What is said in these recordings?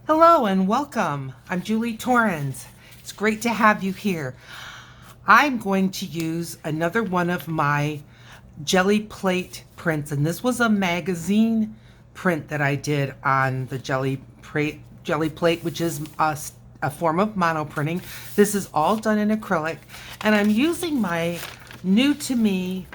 Hello and welcome. I'm Julie Torrens. It's great to have you here. I'm going to use another one of my jelly plate prints, and this was a magazine print that I did on the jelly plate, which is a form of monoprinting. This is all done in acrylic, and I'm using my new to me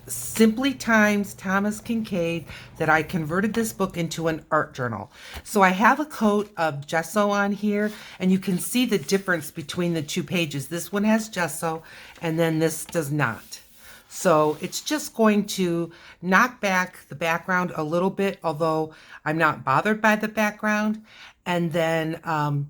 Simply Times Thomas Kincaid that I converted this book into an art journal. So I have a coat of gesso on here, and you can see the difference between the two pages. This one has gesso and then this does not. So it's just going to knock back the background a little bit, although I'm not bothered by the background. And then I'm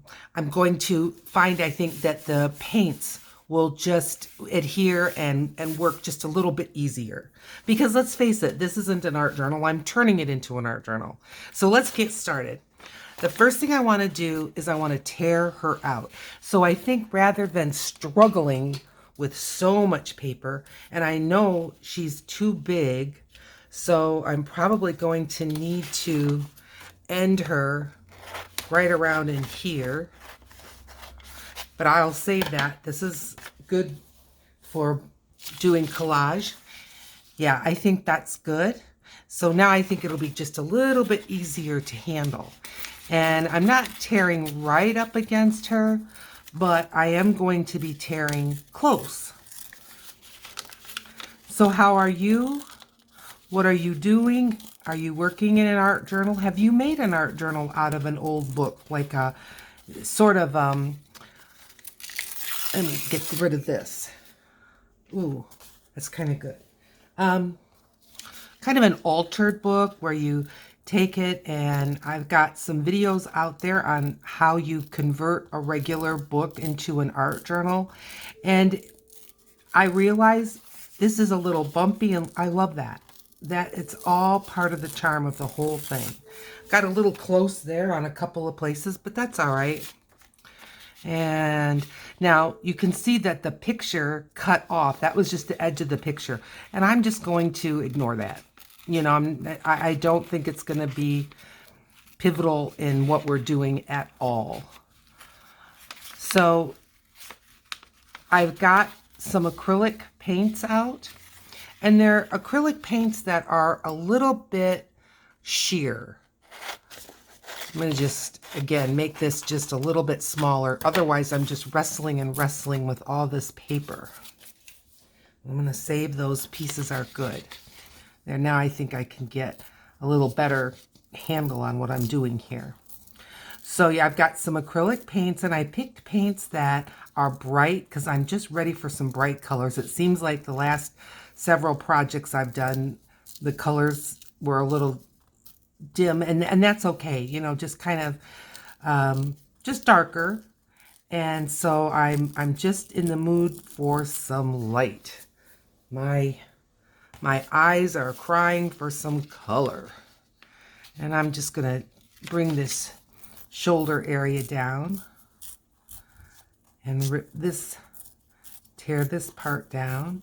going to find, I think, that the paints will just adhere and work just a little bit easier. Because let's face it, this isn't an art journal. I'm turning it into an art journal. So let's get started. The first thing I want to do is I want to tear her out. So I think rather than struggling with so much paper, and I know she's too big, so I'm probably going to need to end her right around in here. But I'll save that. This is good for doing collage. Yeah, I think that's good. So now I think it'll be just a little bit easier to handle. And I'm not tearing right up against her, but I am going to be tearing close. So how are you? What are you doing? Are you working in an art journal? Have you made an art journal out of an old book, like a sort of let me get rid of this. Ooh, that's kind of good. Kind of an altered book where you take it, and I've got some videos out there on how you convert a regular book into an art journal. And I realize this is a little bumpy, and I love that. That it's all part of the charm of the whole thing. Got a little close there on a couple of places, but that's all right. And now you can see that the picture cut off. That was just the edge of the picture. And I'm just going to ignore that. You know, I don't think it's going to be pivotal in what we're doing at all. So I've got some acrylic paints out. And they're acrylic paints that are a little bit sheer. I'm going to just, again, make this just a little bit smaller. Otherwise, I'm just wrestling and wrestling with all this paper. I'm going to save those pieces are good. There, now I think I can get a little better handle on what I'm doing here. So yeah, I've got some acrylic paints, and I picked paints that are bright because I'm just ready for some bright colors. It seems like the last several projects I've done, the colors were a little dim, and that's okay, you know, just kind of just darker. And so I'm just in the mood for some light. My eyes are crying for some color. And I'm just gonna bring this shoulder area down and rip this, tear this part down.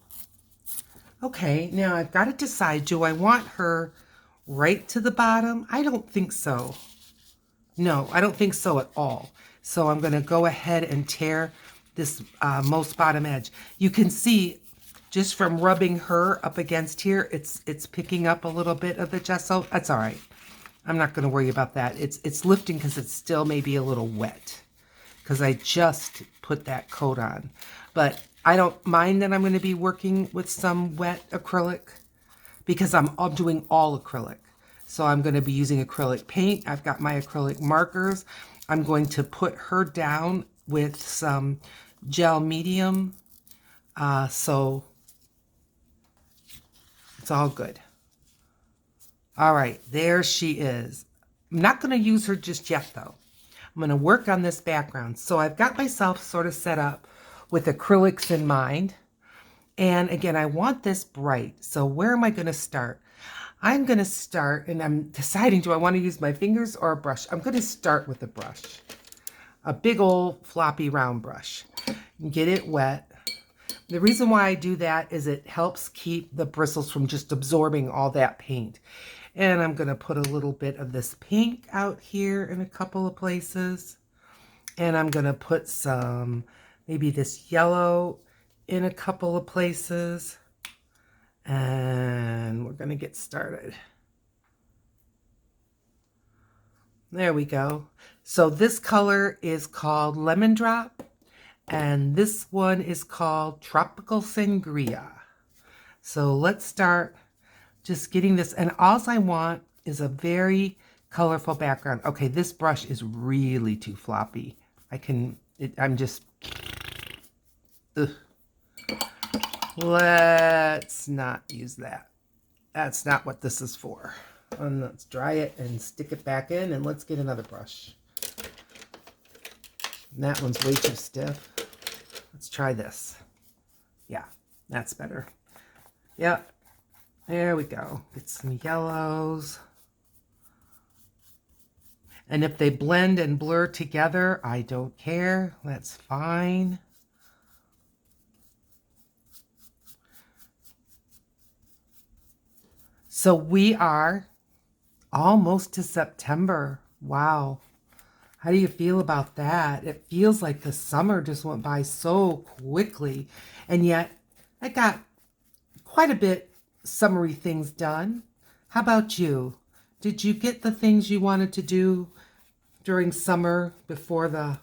Okay, now I've got to decide, do I want her right to the bottom? I don't think so. No, I don't think so at all. So I'm going to go ahead and tear this most bottom edge. You can see just from rubbing her up against here, it's picking up a little bit of the gesso. That's all right. I'm not going to worry about that. It's lifting because it's still maybe a little wet because I just put that coat on. But I don't mind that I'm going to be working with some wet acrylic because I'm doing all acrylic. So I'm going to be using acrylic paint. I've got my acrylic markers. I'm going to put her down with some gel medium. So it's all good. All right, there she is. I'm not going to use her just yet, though. I'm going to work on this background. So I've got myself sort of set up with acrylics in mind. And again, I want this bright. So where am I going to start? I'm going to start, and I'm deciding, do I want to use my fingers or a brush? I'm going to start with a brush. A big old floppy round brush. Get it wet. The reason why I do that is it helps keep the bristles from just absorbing all that paint. And I'm going to put a little bit of this pink out here in a couple of places. And I'm going to put some, maybe this yellow in a couple of places. And we're going to get started. There we go. So this color is called Lemon Drop. And this one is called Tropical Sangria. So let's start just getting this. And all I want is a very colorful background. Okay, this brush is really too floppy. I'm just, ugh. Let's not use that. That's not what this is for. And let's dry it and stick it back in, and let's get another brush. And that one's way too stiff. Let's try this. Yeah, that's better. Yep. There we go. Get some yellows. And if they blend and blur together, I don't care. That's fine. So we are almost to September. Wow. How do you feel about that? It feels like the summer just went by so quickly. And yet I got quite a bit summery things done. How about you? Did you get the things you wanted to do during summer before the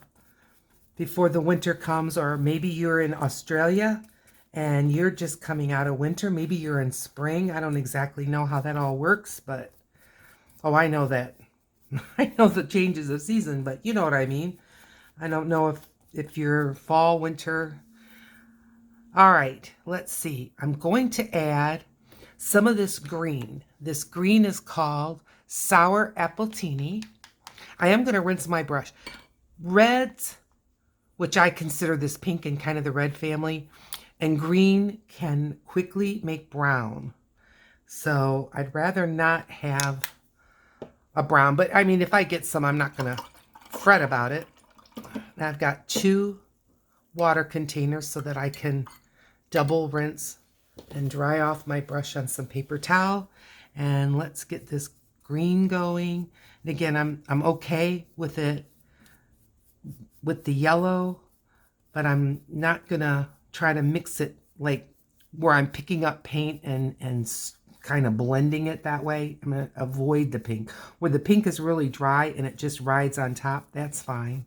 winter comes? Or maybe you're in Australia and you're just coming out of winter. Maybe you're in spring. I don't exactly know how that all works, but oh, I know that. I know the changes of season, but you know what I mean. I don't know if you're fall, winter. All right, let's see. I'm going to add some of this green. This green is called Sour Appletini. I am going to rinse my brush. Reds, which I consider this pink and kind of the red family, and green can quickly make brown. So I'd rather not have a brown, but I mean, if I get some, I'm not going to fret about it. And I've got 2 water containers so that I can double rinse and dry off my brush on some paper towel. And let's get this green going. And again, I'm okay with it, with the yellow, but I'm not gonna try to mix it like where I'm picking up paint and kind of blending it that way. I'm gonna avoid the pink. Where the pink is really dry and it just rides on top, that's fine.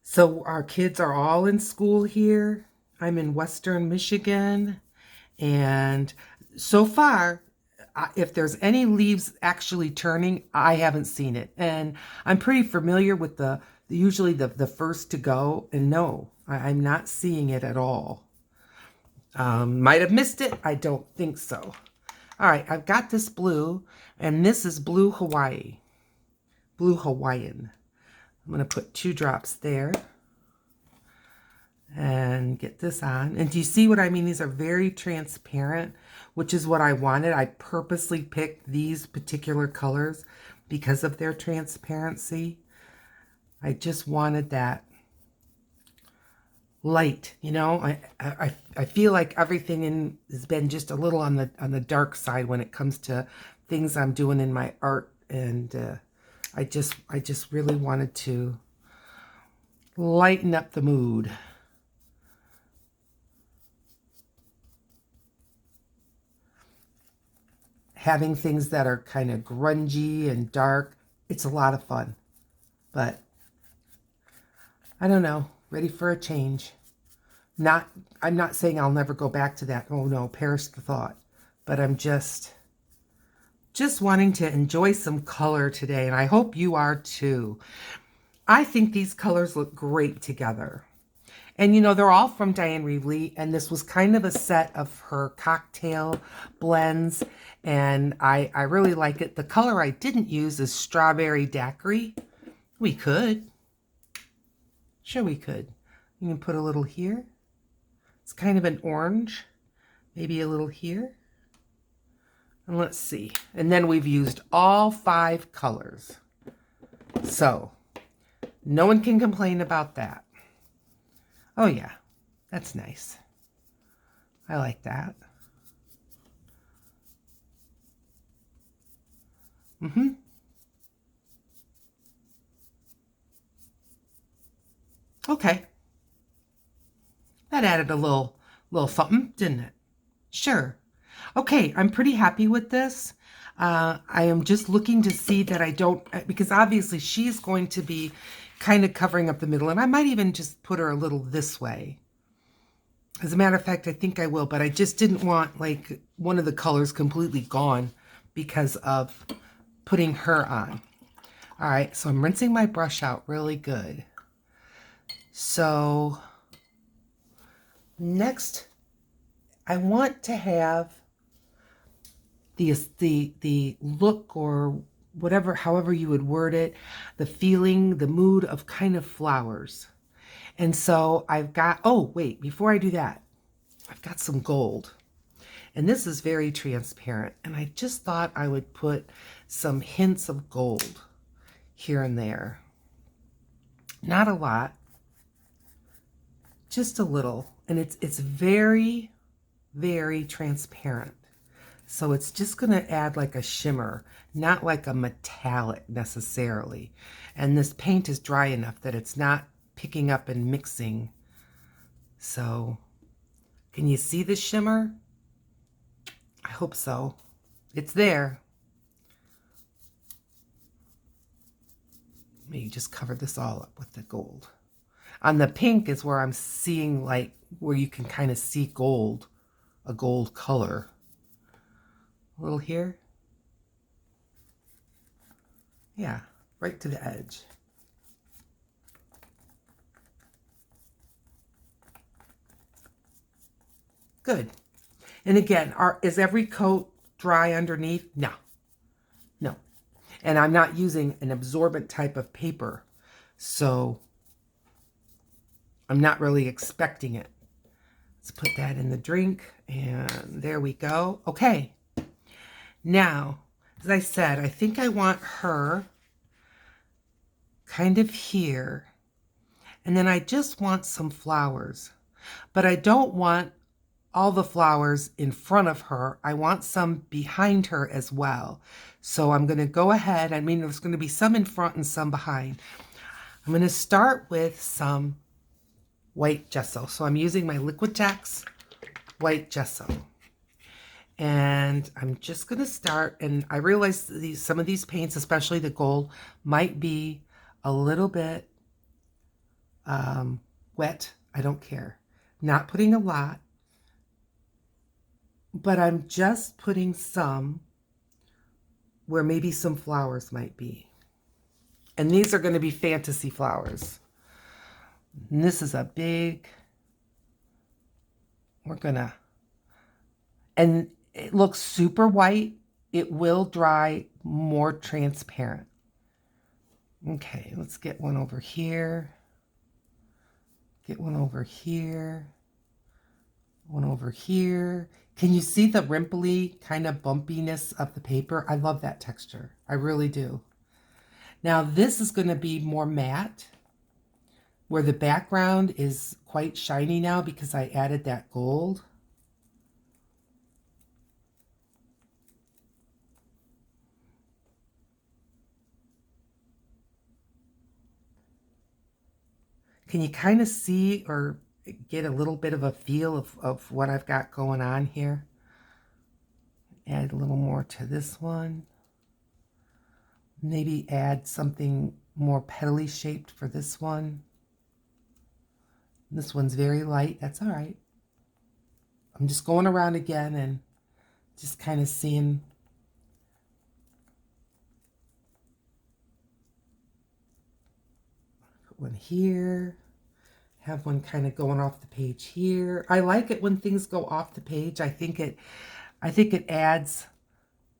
So our kids are all in school here. I'm in Western Michigan, and so far, if there's any leaves actually turning, I haven't seen it. And I'm pretty familiar with usually the first to go, and no, I'm not seeing it at all. Might have missed it. I don't think so. All right, I've got this blue, and this is Blue Hawaii. Blue Hawaiian. I'm going to put 2 drops there and get this on. And do you see what I mean? These are very transparent, which is what I wanted. I purposely picked these particular colors because of their transparency. I just wanted that light, you know. I feel like everything has been just a little on the dark side when it comes to things I'm doing in my art, and I just really wanted to lighten up the mood. Having things that are kind of grungy and dark, it's a lot of fun. But I don't know, ready for a change. I'm not saying I'll never go back to that. Oh no, perish the thought. But I'm just wanting to enjoy some color today, and I hope you are too. I think these colors look great together. And you know, they're all from Diane Reevely, and this was kind of a set of her cocktail blends, and I really like it. The color I didn't use is Strawberry Daiquiri. We could. Sure we could. You can put a little here. It's kind of an orange. Maybe a little here. And let's see. And then we've used all 5 colors. So, no one can complain about that. Oh yeah, that's nice. I like that. Okay. That added a little something, didn't it? Sure. Okay, I'm pretty happy with this. I am just looking to see that I don't, because obviously she's going to be kind of covering up the middle, and I might even just put her a little this way. As a matter of fact, I think I will, but I just didn't want like one of the colors completely gone because of putting her on. All right, so I'm rinsing my brush out really good. So next, I want to have the look, or whatever, however you would word it, the feeling, the mood of kind of flowers. And so I've got, oh wait, before I do that, I've got some gold. And this is very transparent. And I just thought I would put some hints of gold here and there. Not a lot, just a little. And it's very, very transparent. So it's just going to add like a shimmer, not like a metallic necessarily. And this paint is dry enough that it's not picking up and mixing. So can you see the shimmer? I hope so. It's there. Maybe just cover this all up with the gold. On the pink is where I'm seeing like where you can kind of see gold, a gold color. A little here. Yeah, right to the edge. Good. And again, is every coat dry underneath? No. No. And I'm not using an absorbent type of paper, so I'm not really expecting it. Let's put that in the drink, and there we go. Okay. Now, as I said, I think I want her kind of here. And then I just want some flowers. But I don't want all the flowers in front of her. I want some behind her as well. So I'm going to go ahead. I mean, there's going to be some in front and some behind. I'm going to start with some white gesso. So I'm using my Liquitex white gesso. And I'm just going to start, and I realize some of these paints, especially the gold, might be a little bit wet. I don't care. Not putting a lot, but I'm just putting some where maybe some flowers might be. And these are going to be fantasy flowers. And this is a big, we're going to, and it looks super white. It will dry more transparent. Okay, let's get one over here. Get one over here. One over here. Can you see the rimply kind of bumpiness of the paper? I love that texture. I really do. Now this is going to be more matte, where the background is quite shiny now because I added that gold. Can you kind of see or get a little bit of a feel of what I've got going on here? Add a little more to this one. Maybe add something more petally shaped for this one. This one's very light. That's all right. I'm just going around again and just kind of seeing. Put one here. Have one kind of going off the page here. I like it when things go off the page. I think it adds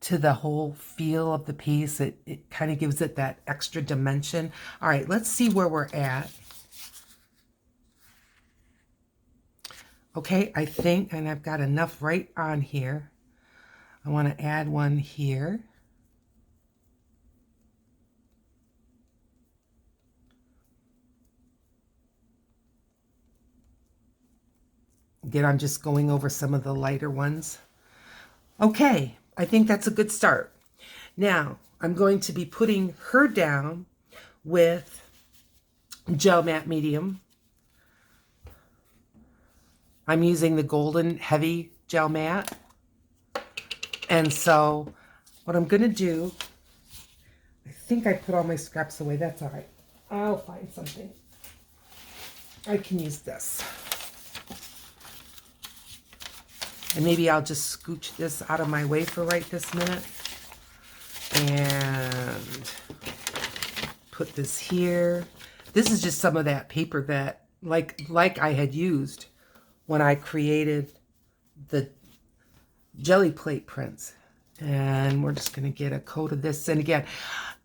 to the whole feel of the piece. It kind of gives it that extra dimension. All right, let's see where we're at. Okay, I think, and I've got enough right on here. I want to add one here. Again, I'm just going over some of the lighter ones. Okay, I think that's a good start. Now, I'm going to be putting her down with Gel Matte Medium. I'm using the Golden Heavy Gel Matte. And so what I'm going to do, I think I put all my scraps away. That's all right. I'll find something. I can use this. And maybe I'll just scooch this out of my way for right this minute. And put this here. This is just some of that paper that, like I had used when I created the jelly plate prints. And we're just going to get a coat of this. And again,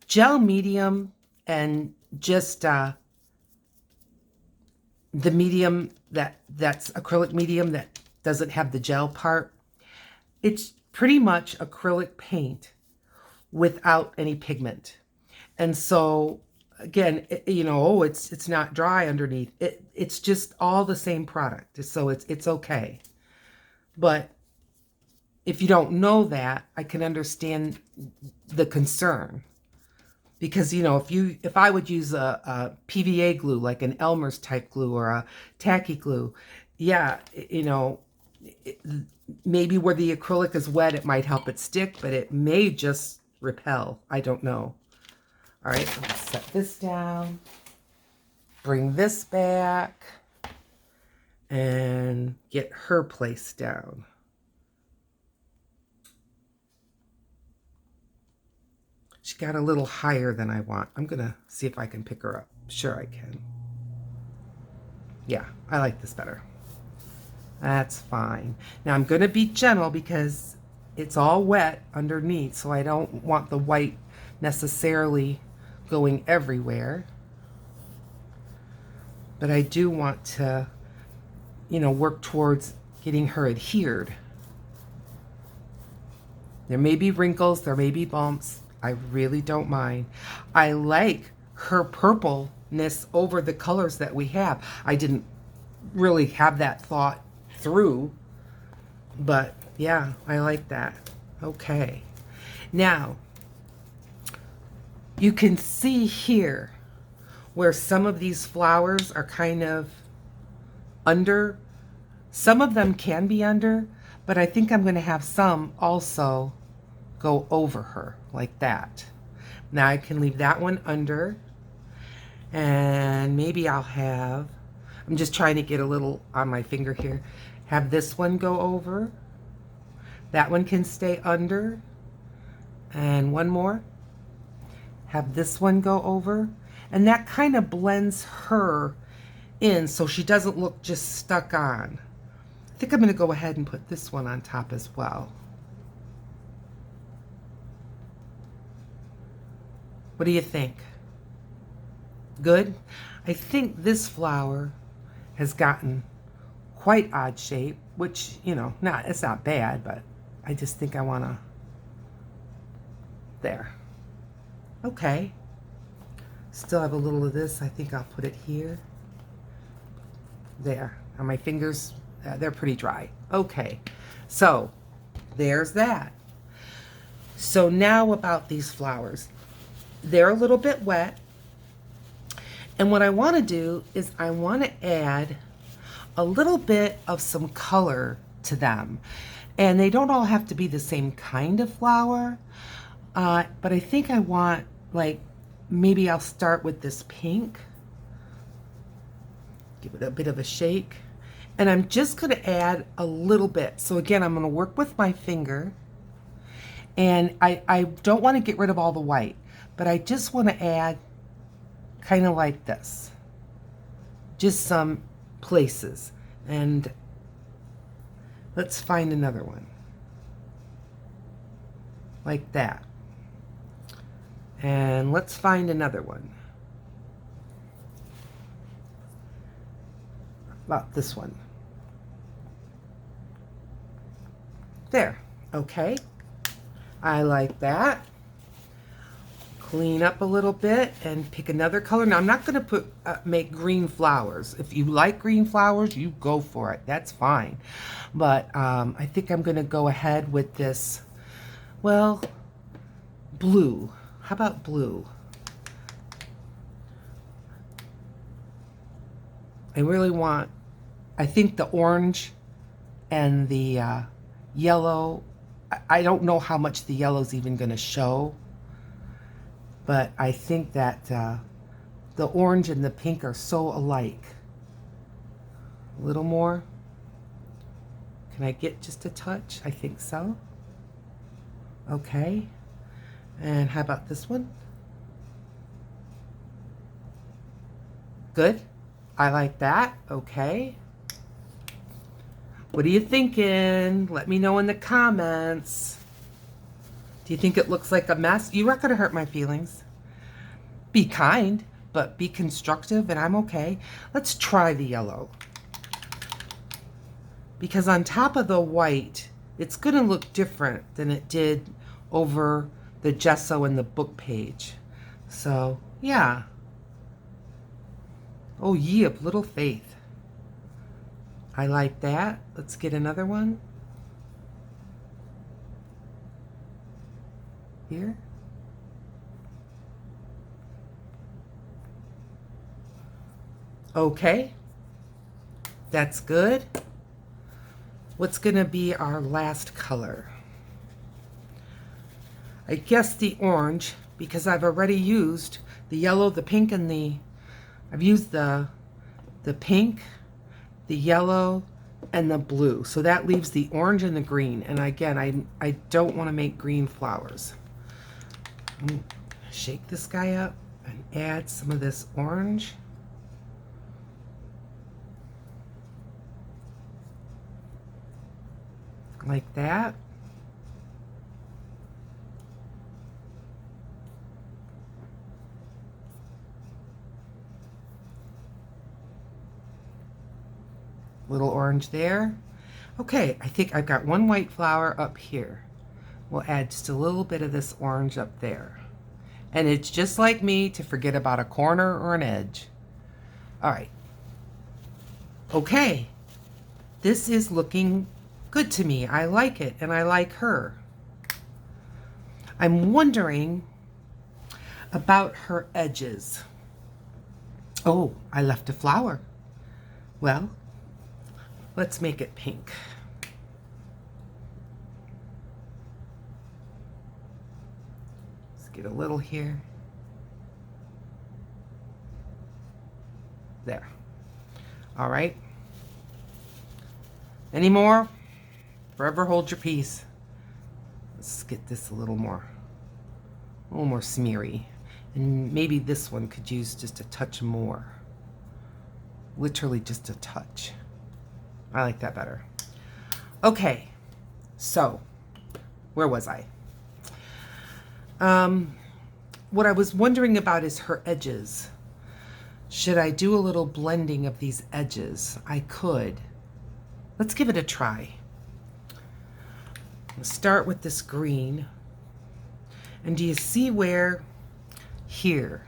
gel medium and just the medium that's acrylic medium that doesn't have the gel part. It's pretty much acrylic paint without any pigment. And so again, you know, oh, it's not dry underneath. It's just all the same product. So it's okay. But if you don't know that, I can understand the concern. Because, you know, if I would use a PVA glue, like an Elmer's type glue or a tacky glue, yeah, you know, maybe where the acrylic is wet, it might help it stick, but it may just repel. I don't know. All right, I'm going to set this down, bring this back, and get her placed down. She got a little higher than I want. I'm going to see if I can pick her up. Sure I can. Yeah, I like this better. That's fine. Now I'm going to be gentle because it's all wet underneath, so I don't want the white necessarily going everywhere. But I do want to, you know, work towards getting her adhered. There may be wrinkles, there may be bumps. I really don't mind. I like her purpleness over the colors that we have. I didn't really have that thought through, but yeah, I like that. Okay. Now, you can see here where some of these flowers are kind of under. Some of them can be under, but I think I'm going to have some also go over her like that. Now I can leave that one under, and maybe I'll have, I'm just trying to get a little on my finger here, have this one go over. That one can stay under. And one more. Have this one go over. And that kind of blends her in so she doesn't look just stuck on. I think I'm going to go ahead and put this one on top as well. What do you think? Good? I think this flower has gotten quite odd shape, which, you know, it's not bad, but I just think I want to, there. Okay. Still have a little of this. I think I'll put it here. There. On my fingers, they're pretty dry. Okay. So, there's that. So now about these flowers. They're a little bit wet. And what I want to do is I want to add a little bit of some color to them. And they don't all have to be the same kind of flower. But I think I want, like, maybe I'll start with this pink. Give it a bit of a shake. And I'm just going to add a little bit. So again, I'm going to work with my finger. And I don't want to get rid of all the white, but I just want to add kind of like this. Just some places. And let's find another one. Like that. And let's find another one. About this one. There. Okay. I like that. clean up a little bit and pick another color. Now I'm not going to make green flowers. If you like green flowers, you go for it. That's fine. But I think I'm going to go ahead with this, well, blue. How about blue? I think the orange and the yellow, I don't know how much the yellow's even going to show, but I think that the orange and the pink are so alike. A little more. Can I get just a touch? I think so. Okay. And how about this one? Good. I like that. Okay. What are you thinking? Let me know in the comments. Do you think it looks like a mess? You're not going to hurt my feelings. Be kind, but be constructive, and I'm okay. Let's try the yellow. Because on top of the white, it's going to look different than it did over the gesso and the book page. So, yeah. Oh, ye of little faith. I like that. Let's get another one. Here. Okay. That's good. What's going to be our last color? I guess the orange, because I've already used the yellow, the pink, and I've used the pink, the yellow, and the blue. So that leaves the orange and the green. And again, I don't want to make green flowers. I'm going to shake this guy up and add some of this orange. Like that. Little orange there. Okay, I think I've got one white flower up here. We'll add just a little bit of this orange up there. And it's just like me to forget about a corner or an edge. All right. Okay. This is looking good to me. I like it, and I like her. I'm wondering about her edges. Oh, I left a flower. Well, let's make it pink. Let's get a little here. There. All right. Any more? Forever hold your peace. Let's get this a little more smeary. And maybe this one could use just a touch more. Literally just a touch. I like that better. Okay, so where was I? What I was wondering about is her edges. Should I do a little blending of these edges? I could. Let's give it a try. Let's start with this green. And do you see where here?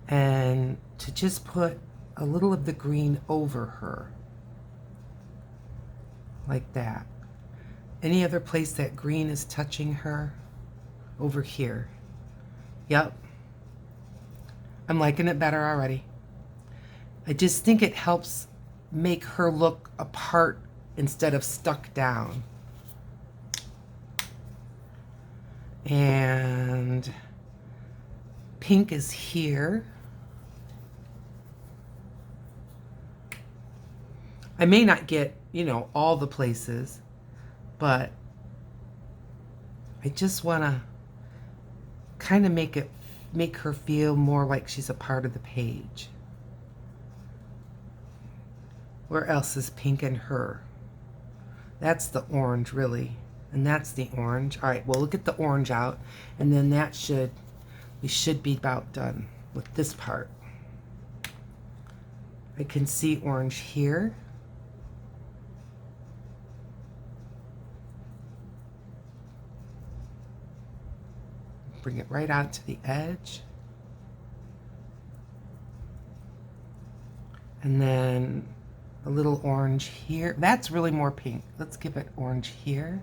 And to just put a little of the green over her. Like that. Any other place that green is touching her? Over here. Yep. I'm liking it better already. I just think it helps make her look apart instead of stuck down. And pink is here. I may not get, all the places, but I just want to kind of make her feel more like she's a part of the page. Where else is pink in her? That's the orange, really. And that's the orange. All right, well, look at the orange out. And then we should be about done with this part. I can see orange here. Bring it right out to the edge. And then a little orange here. That's really more pink. Let's give it orange here.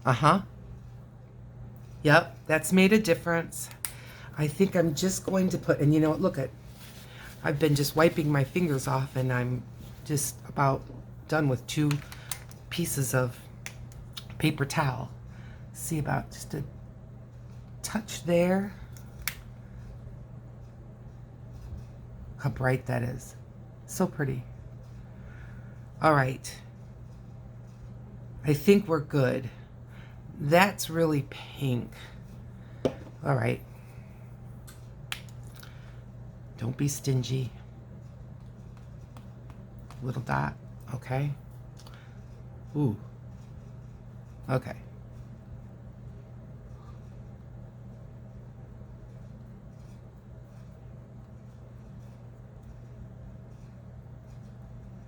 Uh-huh. Yep, that's made a difference. I think I'm just going to put, and you know what, look at, I've been just wiping my fingers off and I'm just about done with 2 pieces of paper towel. See about just a touch there. How bright that is. So pretty. All right. I think we're good. That's really pink. All right. Don't be stingy. Little dot. Okay. Ooh. Okay.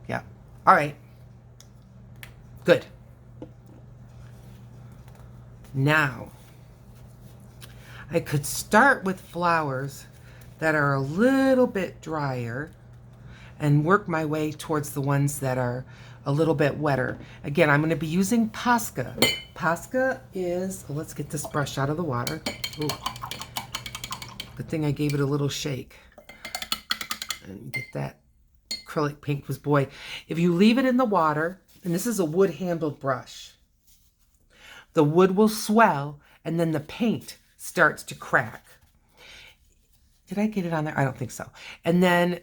Yeah. All right. Good. Now, I could start with flowers that are a little bit drier and work my way towards the ones that are a little bit wetter. Again, I'm going to be using Posca. Posca is, oh, let's get this brush out of the water. Ooh. Good thing I gave it a little shake. And get that acrylic paint, because boy, if you leave it in the water, and this is a wood-handled brush, the wood will swell and then the paint starts to crack. Did I get it on there? I don't think so. And then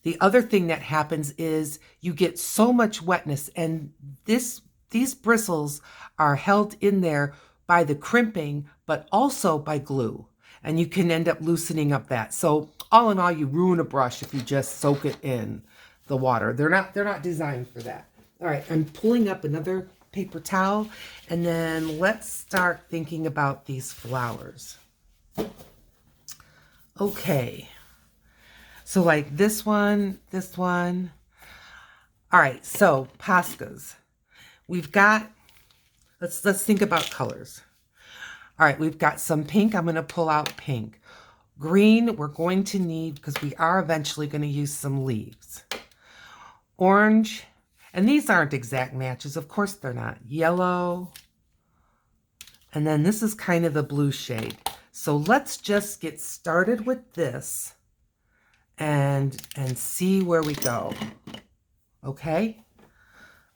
the other thing that happens is you get so much wetness, and these bristles are held in there by the crimping, but also by glue. And you can end up loosening up that. So all in all, you ruin a brush if you just soak it in the water. They're not designed for that. All right, I'm pulling up another paper towel, and then let's start thinking about these flowers. Okay. So like this one. All right, so Poscas. We've got, let's think about colors. All right, we've got some pink. I'm going to pull out pink. Green, we're going to need, because we are eventually going to use some leaves. Orange, and these aren't exact matches. Of course they're not. Yellow. And then this is kind of the blue shade. So let's just get started with this and see where we go. Okay?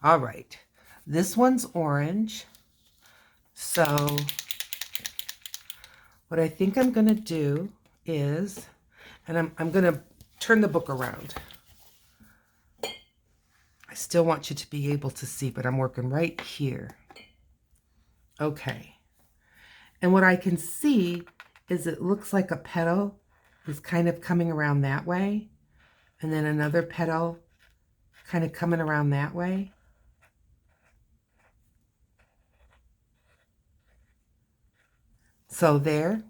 All right. This one's orange. So what I think I'm going to do is, and I'm going to turn the book around. I still want you to be able to see, but I'm working right here. Okay. And what I can see is it looks like a petal is kind of coming around that way. And then another petal kind of coming around that way. So there.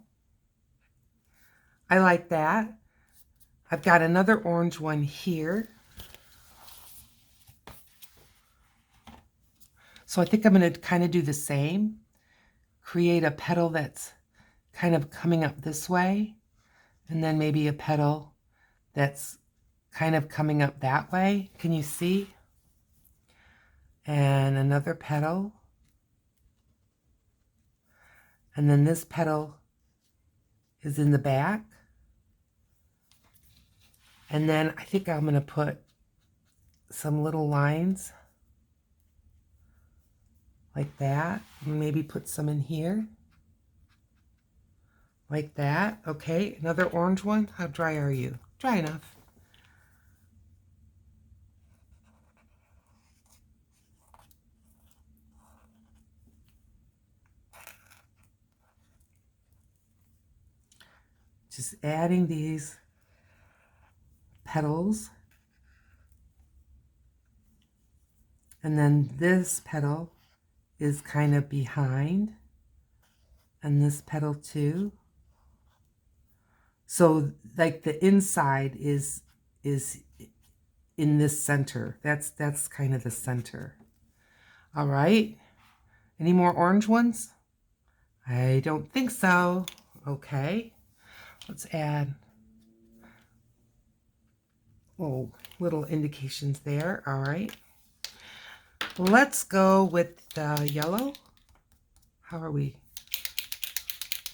I like that. I've got another orange one here. So I think I'm going to kind of do the same. Create a petal that's kind of coming up this way. And then maybe a petal that's kind of coming up that way. Can you see? And another petal. And then this petal is in the back. And then I think I'm going to put some little lines like that. And maybe put some in here. Like that. Okay, another orange one. How dry are you? Dry enough. Just adding these petals. And then this petal is kind of behind. And this petal too. So like the inside is in this center. That's kind of the center. All right. Any more orange ones? I don't think so. Okay. Let's add little indications there. All right. Let's go with the yellow. How are we?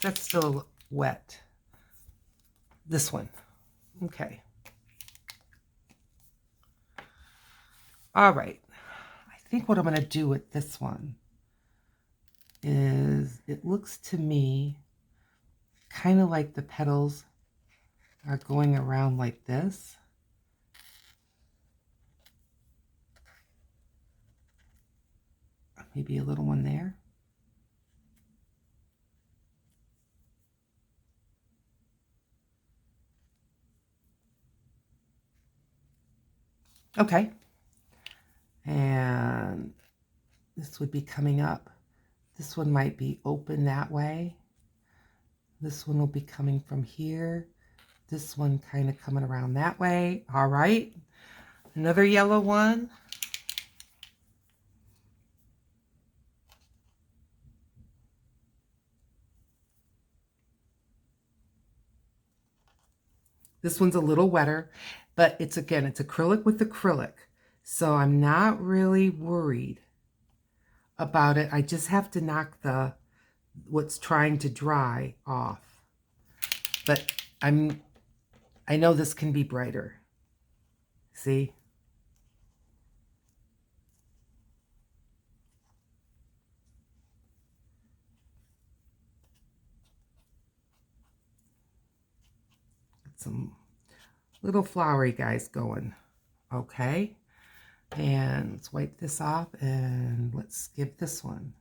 That's still wet. This one. Okay. All right. I think what I'm going to do with this one is it looks to me kind of like the petals are going around like this. Maybe a little one there. Okay. And this would be coming up. This one might be open that way. This one will be coming from here. This one kind of coming around that way. All right. Another yellow one. This one's a little wetter, but it's acrylic with acrylic. So I'm not really worried about it. I just have to knock what's trying to dry off. But I know this can be brighter. See? Some little flowery guys going. Okay. And let's wipe this off and let's give this one.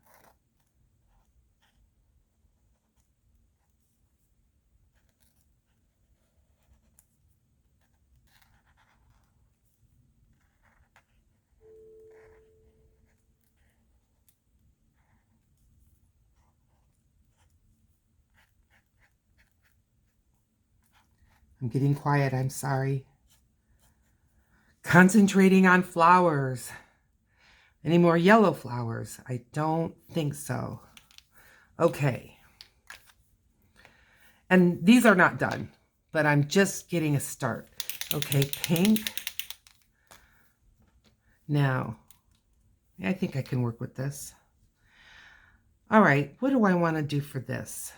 I'm getting quiet, I'm sorry. Concentrating on flowers. Any more yellow flowers? I don't think so. Okay. And these are not done, but I'm just getting a start. Okay, pink. Now, I think I can work with this. All right, what do I want to do for this?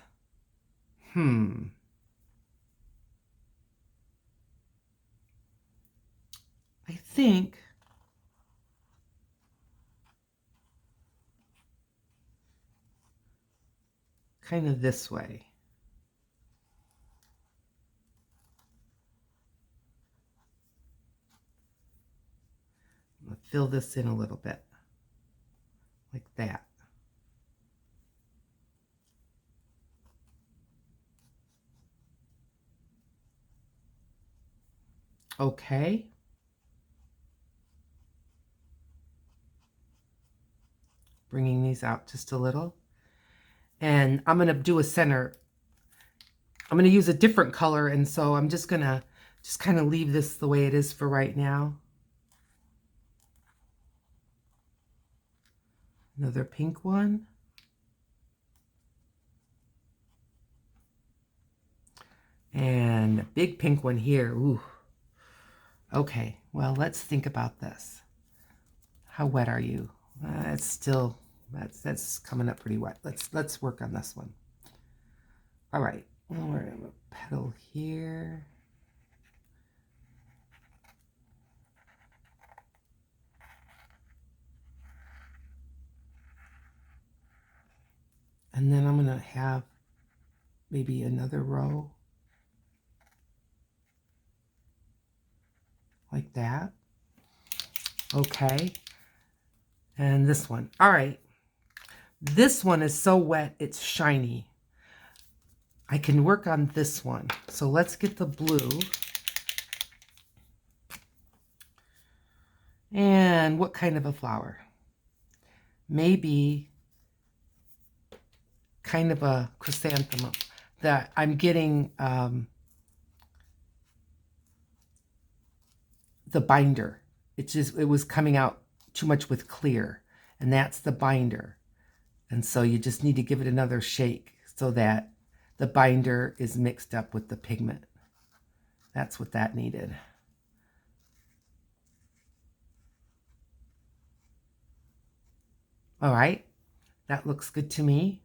I think kind of this way. I'll fill this in a little bit, like that. Okay. Bringing these out just a little. And I'm going to do a center. I'm going to use a different color, and so I'm just going to kind of leave this the way it is for right now. Another pink one. And a big pink one here. Ooh. Okay, well, let's think about this. How wet are you? It's still, that's coming up pretty wet. Let's work on this one. All right, well, we're gonna have a petal here. And then I'm gonna have maybe another row like that. Okay. And this one. All right. This one is so wet, it's shiny. I can work on this one. So let's get the blue. And what kind of a flower? Maybe kind of a chrysanthemum. That I'm getting the binder. It was coming out too much with clear, and that's the binder. And so you just need to give it another shake so that the binder is mixed up with the pigment. That's what that needed. All right, that looks good to me.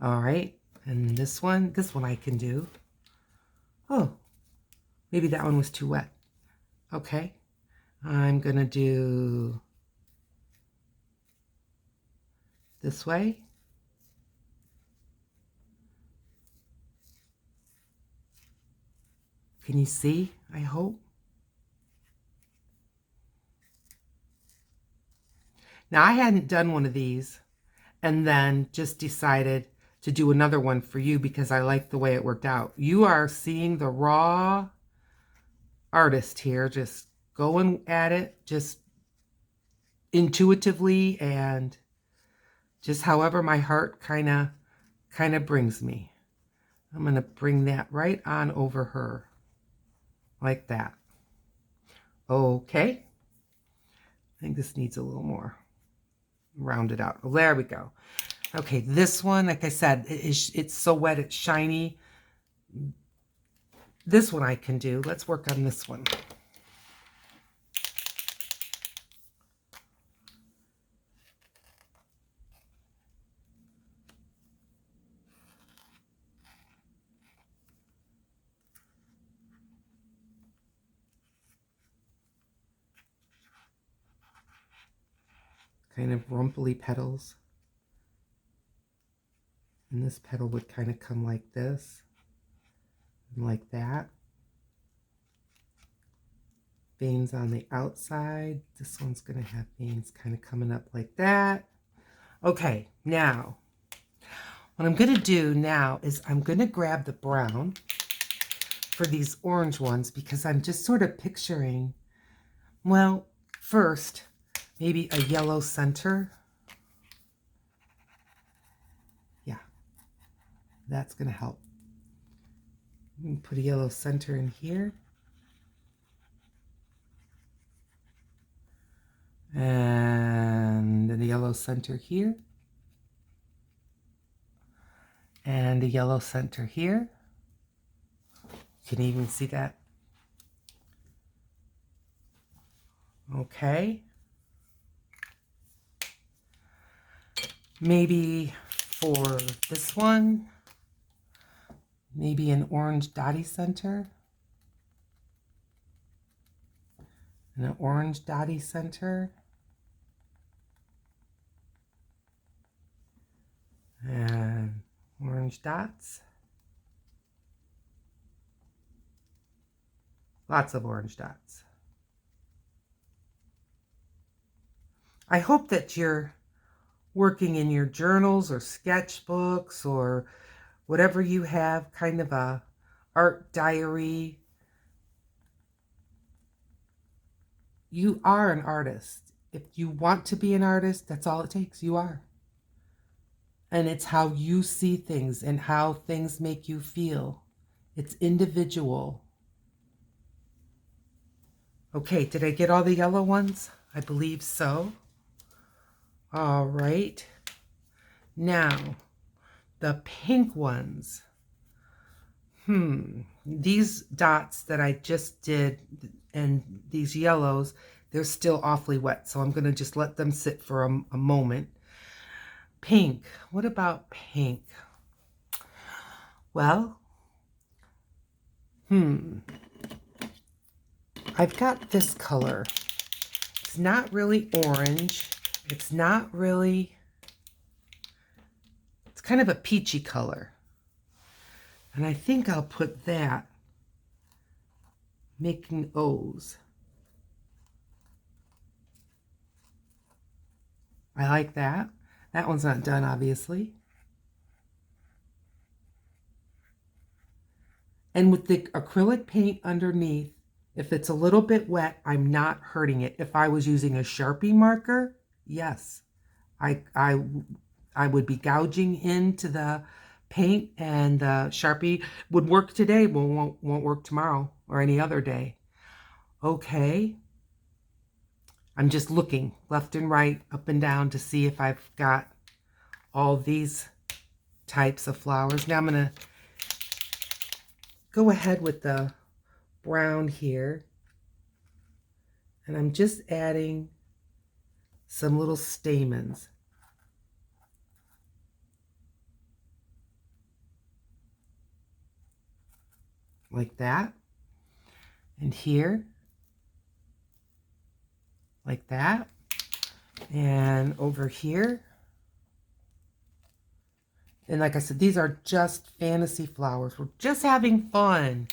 All right, and this one I can do. Oh, maybe that one was too wet. Okay, I'm gonna do this way. Can you see? I hope. Now, I hadn't done one of these and then just decided to do another one for you because I like the way it worked out. You are seeing the raw artist here, just going at it, just intuitively and just however my heart kind of brings me. I'm going to bring that right on over her like that. Okay. I think this needs a little more rounded out. Well, there we go. Okay, this one, like I said, it's so wet, it's shiny. This one I can do. Let's work on this one. Kind of rumply petals. And this petal would kind of come like this and like that. Veins on the outside. This one's going to have veins kind of coming up like that. Okay, now what I'm going to do now is I'm going to grab the brown for these orange ones because I'm just sort of picturing, well, first, maybe a yellow center. Yeah, that's going to help. Put a yellow center in here. And then a yellow center here. And a yellow center here. You can even see that. Okay. Maybe for this one, maybe an orange dotty center. And an orange dotty center. And orange dots. Lots of orange dots. I hope that you're working in your journals or sketchbooks or whatever you have, kind of a art diary. You are an artist. If you want to be an artist, that's all it takes. You are. And it's how you see things and how things make you feel. It's individual. Okay, did I get all the yellow ones? I believe so. All right. Now, the pink ones. These dots that I just did and these yellows, they're still awfully wet. So I'm going to just let them sit for a moment. Pink. What about pink? Well, I've got this color. It's not really orange. It's not really, it's kind of a peachy color. And I think I'll put that making O's. I like that. That one's not done, obviously. And with the acrylic paint underneath, if it's a little bit wet, I'm not hurting it. If I was using a Sharpie marker, yes, I would be gouging into the paint and the Sharpie would work today, but won't work tomorrow or any other day. Okay. I'm just looking left and right, up and down to see if I've got all these types of flowers. Now I'm going to go ahead with the brown here. And I'm just adding some little stamens. Like that. And here. Like that. And over here. And like I said, these are just fantasy flowers. We're just having fun.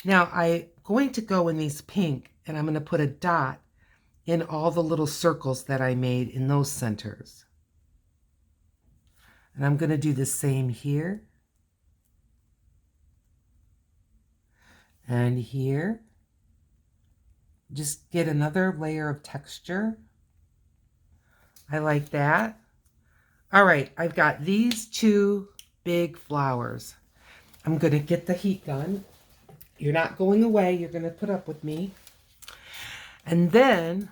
Now I'm going to go in these pink and I'm going to put a dot in all the little circles that I made in those centers. And I'm going to do the same here. And here. Just get another layer of texture. I like that. All right, I've got these two big flowers. I'm going to get the heat gun. You're not going away. You're going to put up with me. And then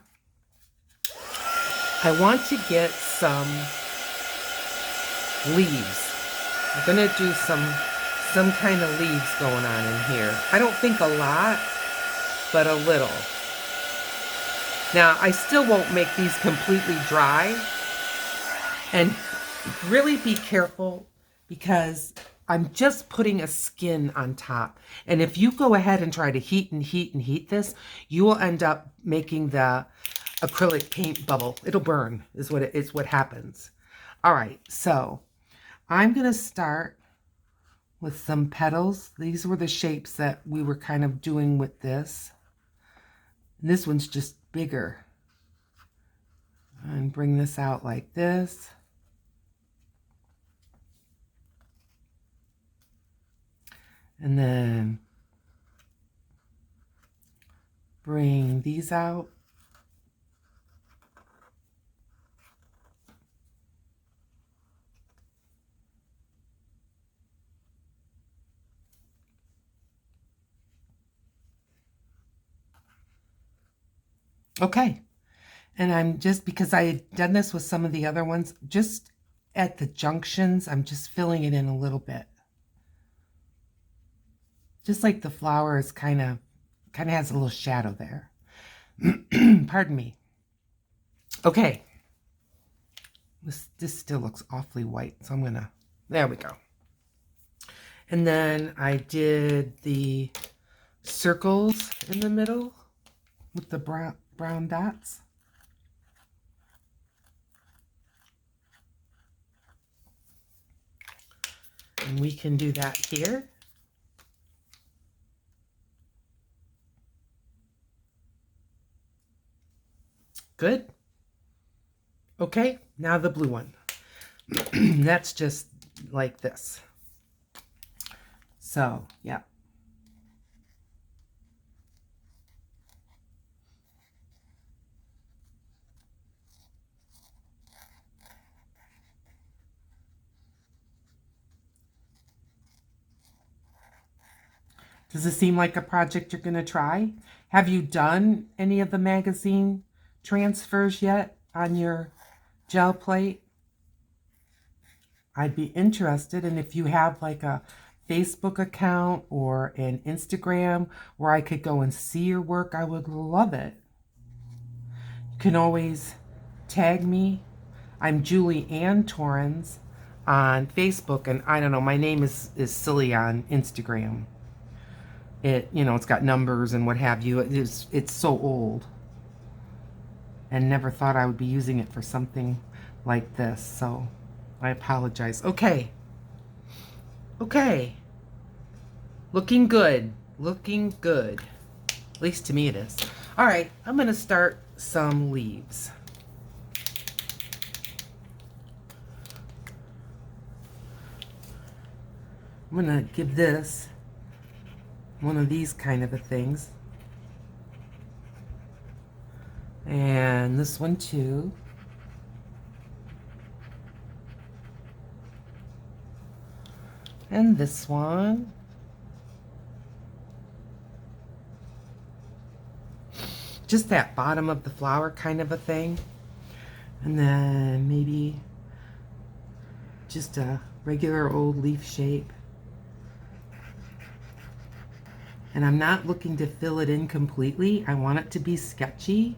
I want to get some leaves. I'm going to do some kind of leaves going on in here. I don't think a lot, but a little. Now, I still won't make these completely dry. And really be careful because I'm just putting a skin on top. And if you go ahead and try to heat and heat and heat this, you will end up making the acrylic paint bubble. It'll burn is what happens. All right, so I'm going to start with some petals. These were the shapes that we were kind of doing with this. And this one's just bigger. And bring this out like this. And then bring these out. Okay. And I'm just, because I had done this with some of the other ones, just at the junctions, I'm just filling it in a little bit. Just like the flower is kind of has a little shadow there. Pardon me. Okay. This still looks awfully white, so I'm gonna, there we go. And then I did the circles in the middle with the brown dots. And we can do that here. Good. Okay, now the blue one. That's just like this. So, yeah. Does it seem like a project you're going to try? Have you done any of the magazine transfers yet on your gel plate? I'd be interested, and if you have like a Facebook account or an Instagram where I could go and see your work, I would love it. You can always tag me. I'm Julie Ann Torrens on Facebook, and I don't know, my name is silly on Instagram. It's got numbers and what have you. It's so old. And never thought I would be using it for something like this. So I apologize. Okay. Okay. Looking good. Looking good. At least to me it is. All right. I'm going to start some leaves. I'm going to give this one of these kind of things. And this one too. And this one. Just that bottom of the flower kind of a thing. And then maybe just a regular old leaf shape. And I'm not looking to fill it in completely. I want it to be sketchy.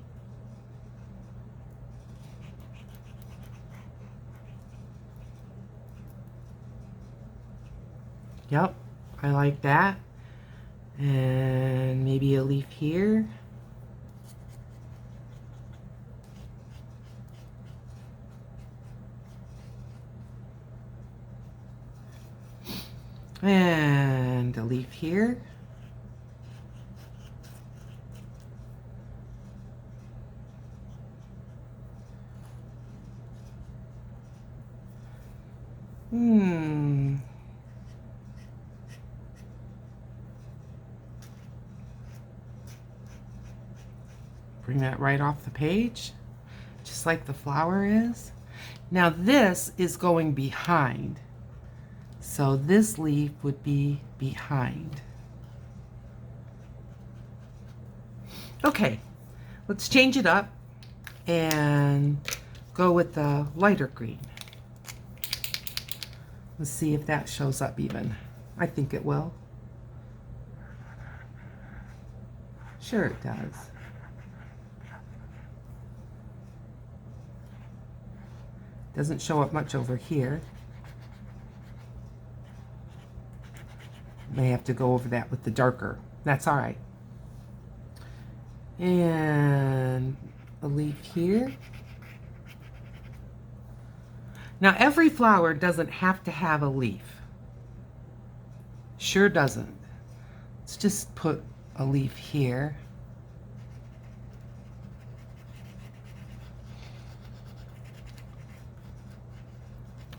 Yep, I like that. And maybe a leaf here. And a leaf here. Bring that right off the page, just like the flower is. Now this is going behind. So this leaf would be behind. Okay, let's change it up and go with the lighter green. Let's see if that shows up even. I think it will. Sure it does. Doesn't show up much over here. May have to go over that with the darker. That's all right. And a leaf here. Now every flower doesn't have to have a leaf. Sure doesn't. Let's just put a leaf here.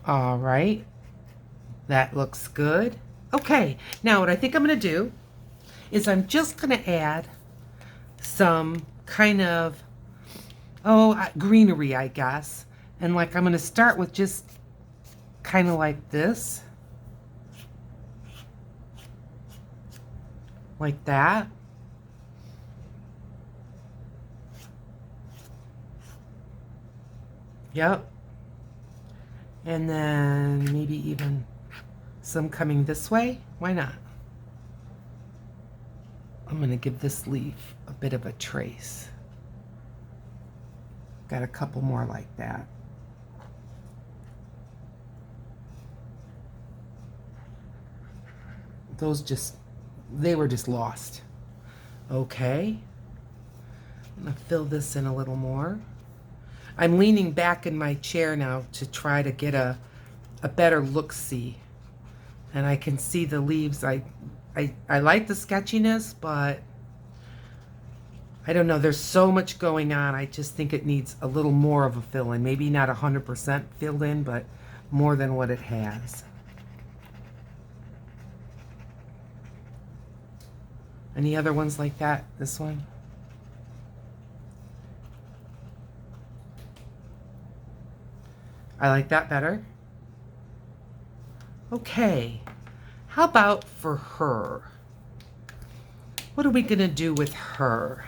All right, that looks good. Okay, now what I think I'm gonna do is I'm just gonna add some kind of, greenery, I guess. And like, I'm gonna start with just kind of like this. Like that. Yep. And then maybe even some coming this way. Why not? I'm going to give this leaf a bit of a trace. Got a couple more like that. Those just, they were just lost. Okay. I'm going to fill this in a little more. I'm leaning back in my chair now to try to get a better look-see. And I can see the leaves. I like the sketchiness, but I don't know. There's so much going on. I just think it needs a little more of a fill-in. Maybe not 100% filled in, but more than what it has. Any other ones like that? This one? I like that better. Okay, how about for her? What are we gonna do with her?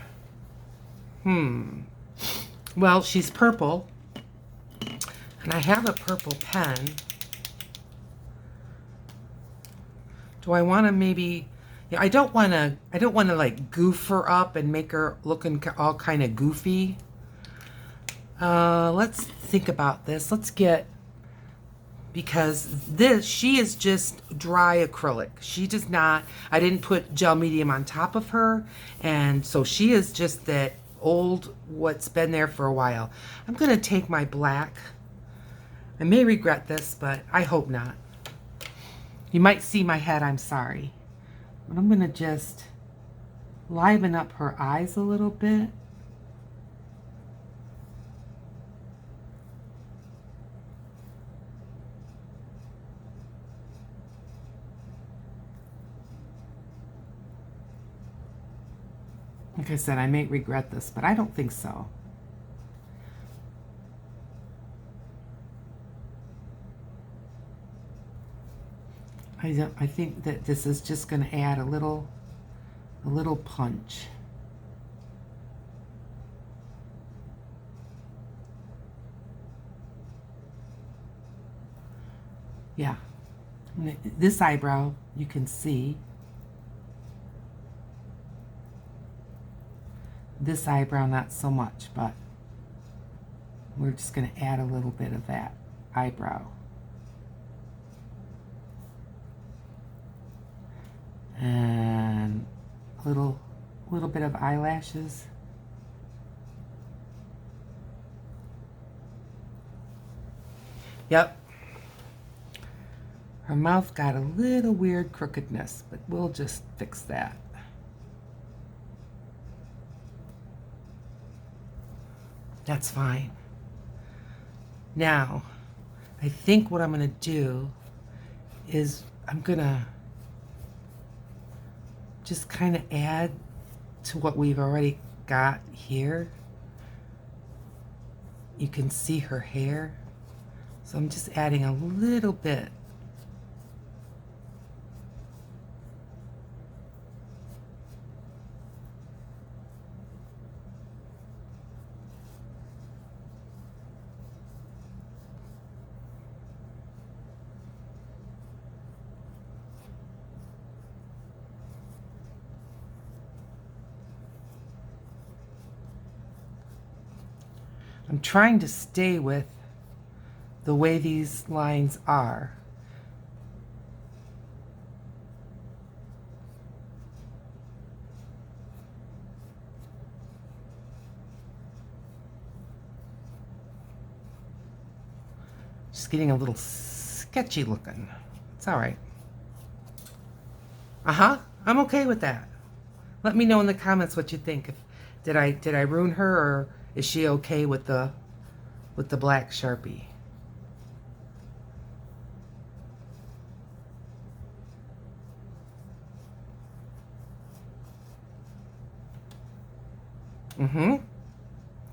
Well, she's purple, and I have a purple pen. Do I want to maybe? Yeah, I don't want to like goof her up and make her looking all kind of goofy. Let's think about this. Let's get, because she is just dry acrylic. She does not, I didn't put gel medium on top of her, and so she is just that old, what's been there for a while. I'm gonna take my black. I may regret this, but I hope not. You might see my head, I'm sorry. But I'm gonna just liven up her eyes a little bit. Like I said, I may regret this, but I don't think so. I think that this is just going to add a little punch. Yeah. This eyebrow, you can see. This eyebrow, not so much, but we're just going to add a little bit of that eyebrow. And a little bit of eyelashes. Yep. Her mouth got a little weird crookedness, but we'll just fix that. That's fine. Now, I think what I'm going to do is I'm going to just kind of add to what we've already got here. You can see her hair. So I'm just adding a little bit. I'm trying to stay with the way these lines are. Just getting a little sketchy looking. It's all right. I'm okay with that. Let me know in the comments what you think. Did I ruin her, or is she okay with the black Sharpie?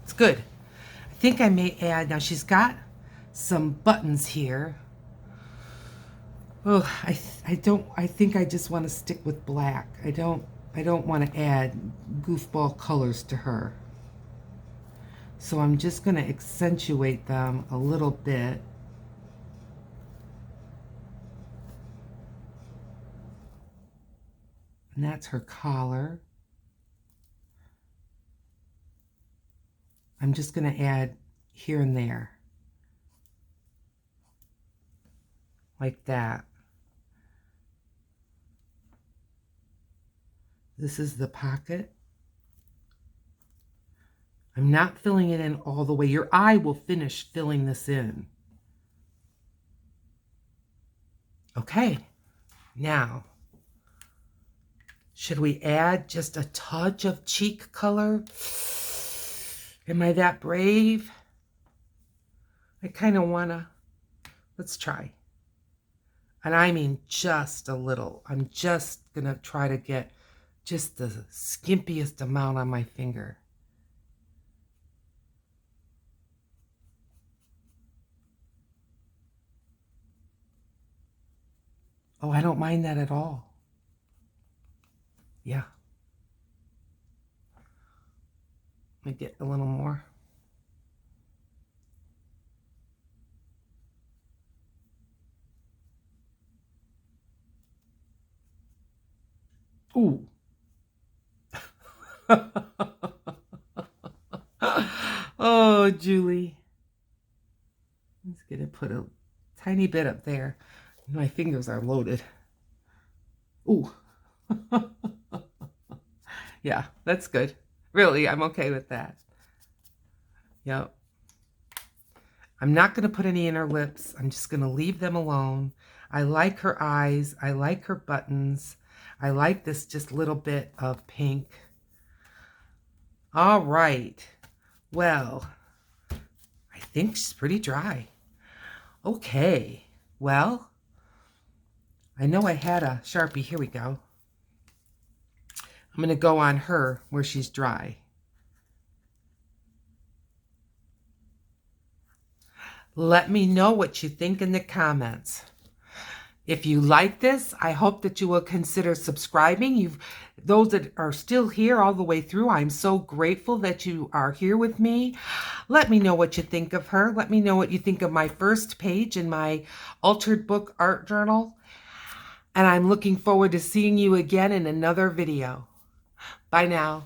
It's good. I think I may add, now she's got some buttons here. Oh, I think I just want to stick with black. I don't want to add goofball colors to her. So I'm just going to accentuate them a little bit. And that's her collar. I'm just going to add here and there. Like that. This is the pocket. I'm not filling it in all the way. Your eye will finish filling this in. Okay, now, should we add just a touch of cheek color? Am I that brave? I kind of want to. Let's try. And I mean just a little. I'm just going to try to get just the skimpiest amount on my finger. Oh, I don't mind that at all. Yeah. Let me get a little more. Ooh. Oh, Julie. I'm just going to put a tiny bit up there. My fingers are loaded. Ooh. Yeah, that's good. Really, I'm okay with that. Yep. I'm not going to put any in her lips. I'm just going to leave them alone. I like her eyes. I like her buttons. I like this just little bit of pink. All right. Well, I think she's pretty dry. Okay. Well, I know I had a Sharpie. Here we go. I'm going to go on her where she's dry. Let me know what you think in the comments. If you like this, I hope that you will consider subscribing. Those that are still here all the way through, I'm so grateful that you are here with me. Let me know what you think of her. Let me know what you think of my first page in my Altered Book Art Journal. And I'm looking forward to seeing you again in another video. Bye now.